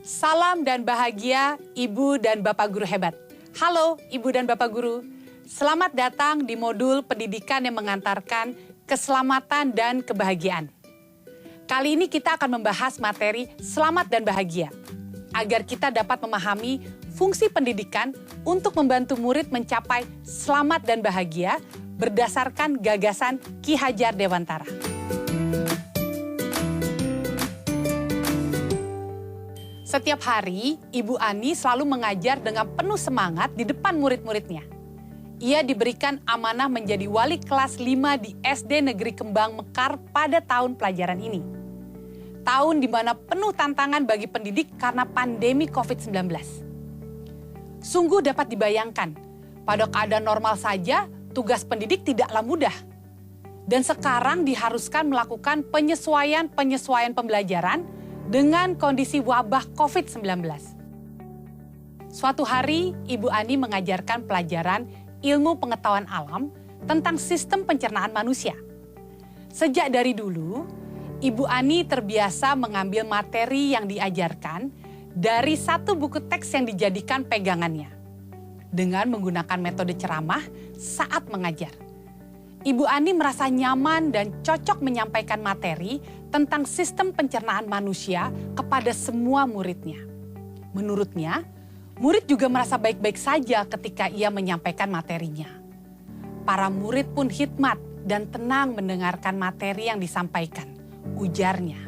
Salam dan bahagia Ibu dan Bapak Guru hebat. Halo Ibu dan Bapak Guru, selamat datang di modul pendidikan yang mengantarkan keselamatan dan kebahagiaan. Kali ini kita akan membahas materi selamat dan bahagia, agar kita dapat memahami fungsi pendidikan untuk membantu murid mencapai selamat dan bahagia berdasarkan gagasan Ki Hajar Dewantara. Setiap hari, Ibu Ani selalu mengajar dengan penuh semangat di depan murid-muridnya. Ia diberikan amanah menjadi wali kelas 5 di SD Negeri Kembang Mekar pada tahun pelajaran ini. Tahun di mana penuh tantangan bagi pendidik karena pandemi COVID-19. Sungguh dapat dibayangkan, pada keadaan normal saja tugas pendidik tidaklah mudah. Dan sekarang diharuskan melakukan penyesuaian pembelajaran dengan kondisi wabah COVID-19. Suatu hari, Ibu Ani mengajarkan pelajaran ilmu pengetahuan alam tentang sistem pencernaan manusia. Sejak dari dulu, Ibu Ani terbiasa mengambil materi yang diajarkan dari satu buku teks yang dijadikan pegangannya, dengan menggunakan metode ceramah saat mengajar. Ibu Ani merasa nyaman dan cocok menyampaikan materi tentang sistem pencernaan manusia kepada semua muridnya. Menurutnya, murid juga merasa baik-baik saja ketika ia menyampaikan materinya. Para murid pun hikmat dan tenang mendengarkan materi yang disampaikan, ujarnya.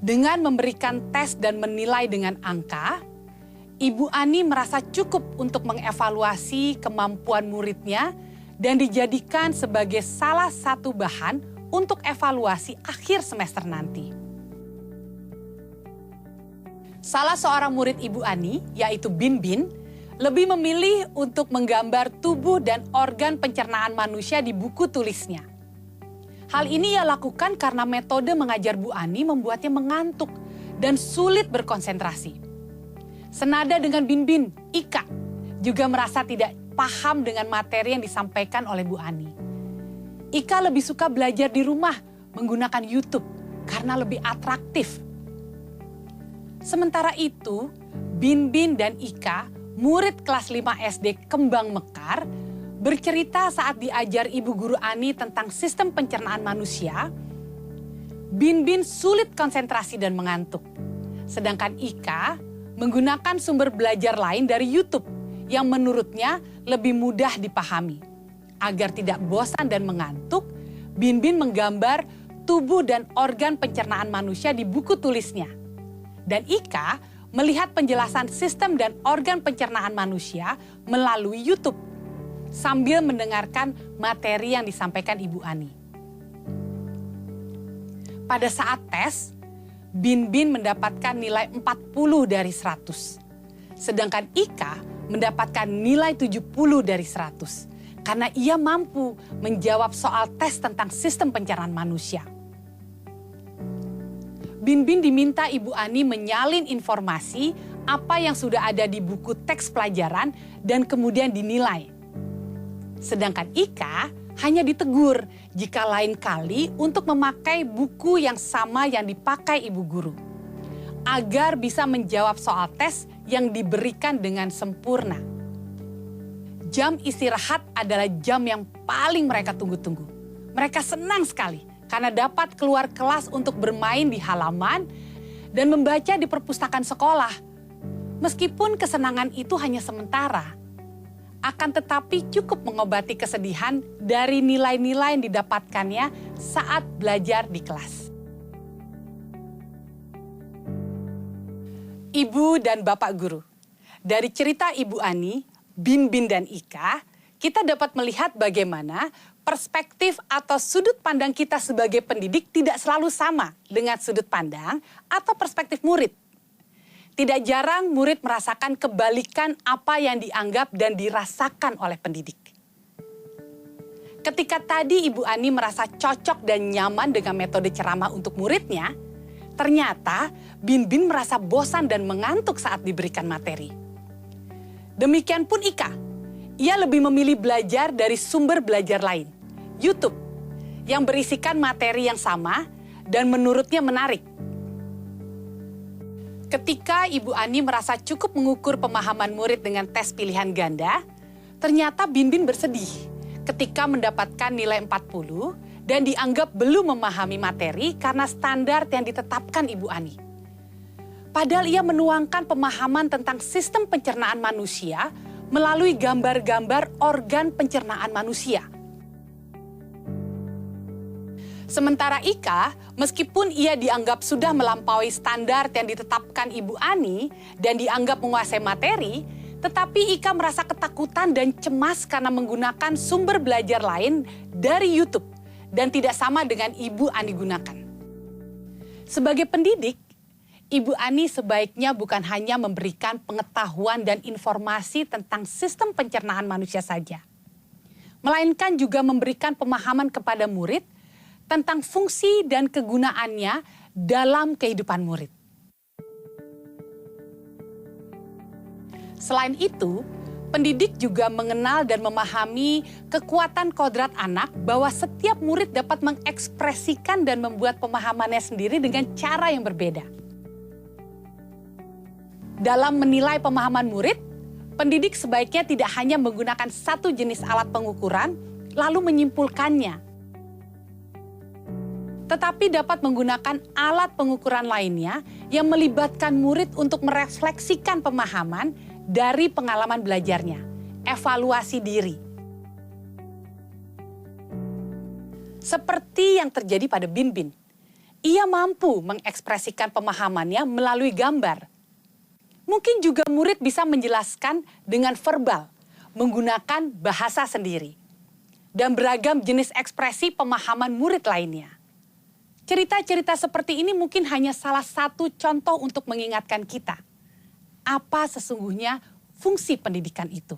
Dengan memberikan tes dan menilai dengan angka, Ibu Ani merasa cukup untuk mengevaluasi kemampuan muridnya dan dijadikan sebagai salah satu bahan untuk evaluasi akhir semester nanti. Salah seorang murid Ibu Ani, yaitu Bin Bin, lebih memilih untuk menggambar tubuh dan organ pencernaan manusia di buku tulisnya. Hal ini ia lakukan karena metode mengajar Bu Ani membuatnya mengantuk dan sulit berkonsentrasi. Senada dengan Bin Bin, Ika juga merasa tidak paham dengan materi yang disampaikan oleh Bu Ani. Ika lebih suka belajar di rumah menggunakan YouTube karena lebih atraktif. Sementara itu, Bin Bin dan Ika, murid kelas 5 SD Kembang Mekar, bercerita saat diajar Ibu Guru Ani tentang sistem pencernaan manusia. Bin Bin sulit konsentrasi dan mengantuk. Sedangkan Ika menggunakan sumber belajar lain dari YouTube yang menurutnya lebih mudah dipahami. Agar tidak bosan dan mengantuk, Bin Bin menggambar tubuh dan organ pencernaan manusia di buku tulisnya. Dan Ika melihat penjelasan sistem dan organ pencernaan manusia melalui YouTube sambil mendengarkan materi yang disampaikan Ibu Ani. Pada saat tes, Bin Bin mendapatkan nilai 40 dari 100. Sedangkan Ika mendapatkan nilai 70 dari 100. Karena ia mampu menjawab soal tes tentang sistem pencernaan manusia. Bin Bin diminta Ibu Ani menyalin informasi apa yang sudah ada di buku teks pelajaran dan kemudian dinilai. Sedangkan Ika hanya ditegur jika lain kali untuk memakai buku yang sama yang dipakai Ibu Guru, agar bisa menjawab soal tes yang diberikan dengan sempurna. Jam istirahat adalah jam yang paling mereka tunggu-tunggu. Mereka senang sekali karena dapat keluar kelas untuk bermain di halaman dan membaca di perpustakaan sekolah. Meskipun kesenangan itu hanya sementara, akan tetapi cukup mengobati kesedihan dari nilai-nilai yang didapatkannya saat belajar di kelas. Ibu dan Bapak Guru, dari cerita Ibu Ani, Bin Bin dan Ika, kita dapat melihat bagaimana perspektif atau sudut pandang kita sebagai pendidik tidak selalu sama dengan sudut pandang atau perspektif murid. Tidak jarang murid merasakan kebalikan apa yang dianggap dan dirasakan oleh pendidik. Ketika tadi Ibu Ani merasa cocok dan nyaman dengan metode ceramah untuk muridnya, ternyata Bin Bin merasa bosan dan mengantuk saat diberikan materi. Demikian pun Ika, ia lebih memilih belajar dari sumber belajar lain, YouTube, yang berisikan materi yang sama dan menurutnya menarik. Ketika Ibu Ani merasa cukup mengukur pemahaman murid dengan tes pilihan ganda, ternyata Binbin bersedih ketika mendapatkan nilai 40 dan dianggap belum memahami materi karena standar yang ditetapkan Ibu Ani. Padahal ia menuangkan pemahaman tentang sistem pencernaan manusia melalui gambar-gambar organ pencernaan manusia. Sementara Ika, meskipun ia dianggap sudah melampaui standar yang ditetapkan Ibu Ani dan dianggap menguasai materi, tetapi Ika merasa ketakutan dan cemas karena menggunakan sumber belajar lain dari YouTube dan tidak sama dengan Ibu Ani gunakan. Sebagai pendidik, Ibu Ani sebaiknya bukan hanya memberikan pengetahuan dan informasi tentang sistem pencernaan manusia saja, melainkan juga memberikan pemahaman kepada murid tentang fungsi dan kegunaannya dalam kehidupan murid. Selain itu, pendidik juga mengenal dan memahami kekuatan kodrat anak bahwa setiap murid dapat mengekspresikan dan membuat pemahamannya sendiri dengan cara yang berbeda. Dalam menilai pemahaman murid, pendidik sebaiknya tidak hanya menggunakan satu jenis alat pengukuran lalu menyimpulkannya, tetapi dapat menggunakan alat pengukuran lainnya yang melibatkan murid untuk merefleksikan pemahaman dari pengalaman belajarnya, evaluasi diri. Seperti yang terjadi pada Binbin, ia mampu mengekspresikan pemahamannya melalui gambar. Mungkin juga murid bisa menjelaskan dengan verbal, menggunakan bahasa sendiri, dan beragam jenis ekspresi pemahaman murid lainnya. Cerita-cerita seperti ini mungkin hanya salah satu contoh untuk mengingatkan kita apa sesungguhnya fungsi pendidikan itu.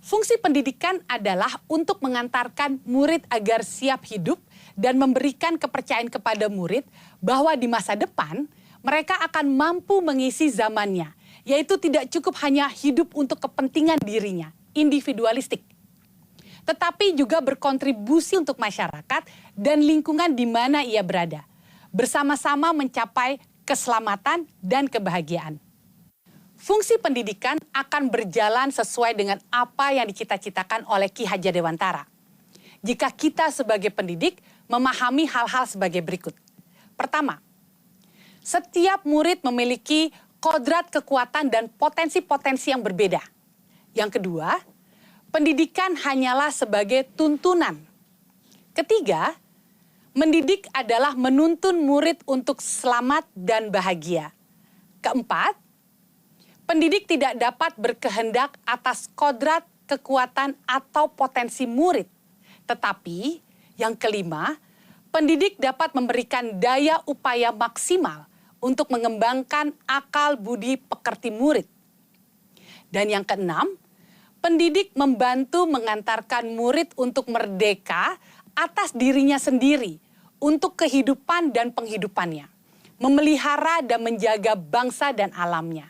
Fungsi pendidikan adalah untuk mengantarkan murid agar siap hidup dan memberikan kepercayaan kepada murid bahwa di masa depan mereka akan mampu mengisi zamannya, yaitu tidak cukup hanya hidup untuk kepentingan dirinya, individualistik, tetapi juga berkontribusi untuk masyarakat dan lingkungan di mana ia berada, bersama-sama mencapai keselamatan dan kebahagiaan. Fungsi pendidikan akan berjalan sesuai dengan apa yang dicita-citakan oleh Ki Hajar Dewantara. Jika kita sebagai pendidik memahami hal-hal sebagai berikut. Pertama, setiap murid memiliki kodrat kekuatan dan potensi-potensi yang berbeda. Yang kedua, pendidikan hanyalah sebagai tuntunan. Ketiga, mendidik adalah menuntun murid untuk selamat dan bahagia. Keempat, pendidik tidak dapat berkehendak atas kodrat, kekuatan, atau potensi murid. Tetapi, yang kelima, pendidik dapat memberikan daya upaya maksimal untuk mengembangkan akal budi pekerti murid. Dan yang keenam, pendidik membantu mengantarkan murid untuk merdeka atas dirinya sendiri untuk kehidupan dan penghidupannya, memelihara dan menjaga bangsa dan alamnya.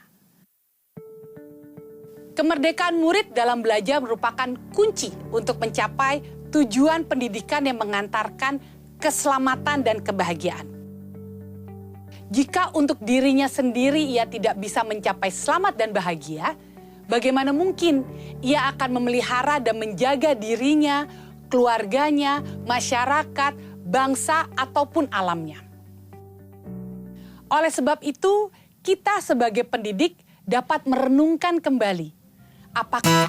Kemerdekaan murid dalam belajar merupakan kunci untuk mencapai tujuan pendidikan yang mengantarkan keselamatan dan kebahagiaan. Jika untuk dirinya sendiri ia tidak bisa mencapai selamat dan bahagia, bagaimana mungkin ia akan memelihara dan menjaga dirinya, keluarganya, masyarakat, bangsa, ataupun alamnya. Oleh sebab itu, kita sebagai pendidik dapat merenungkan kembali apakah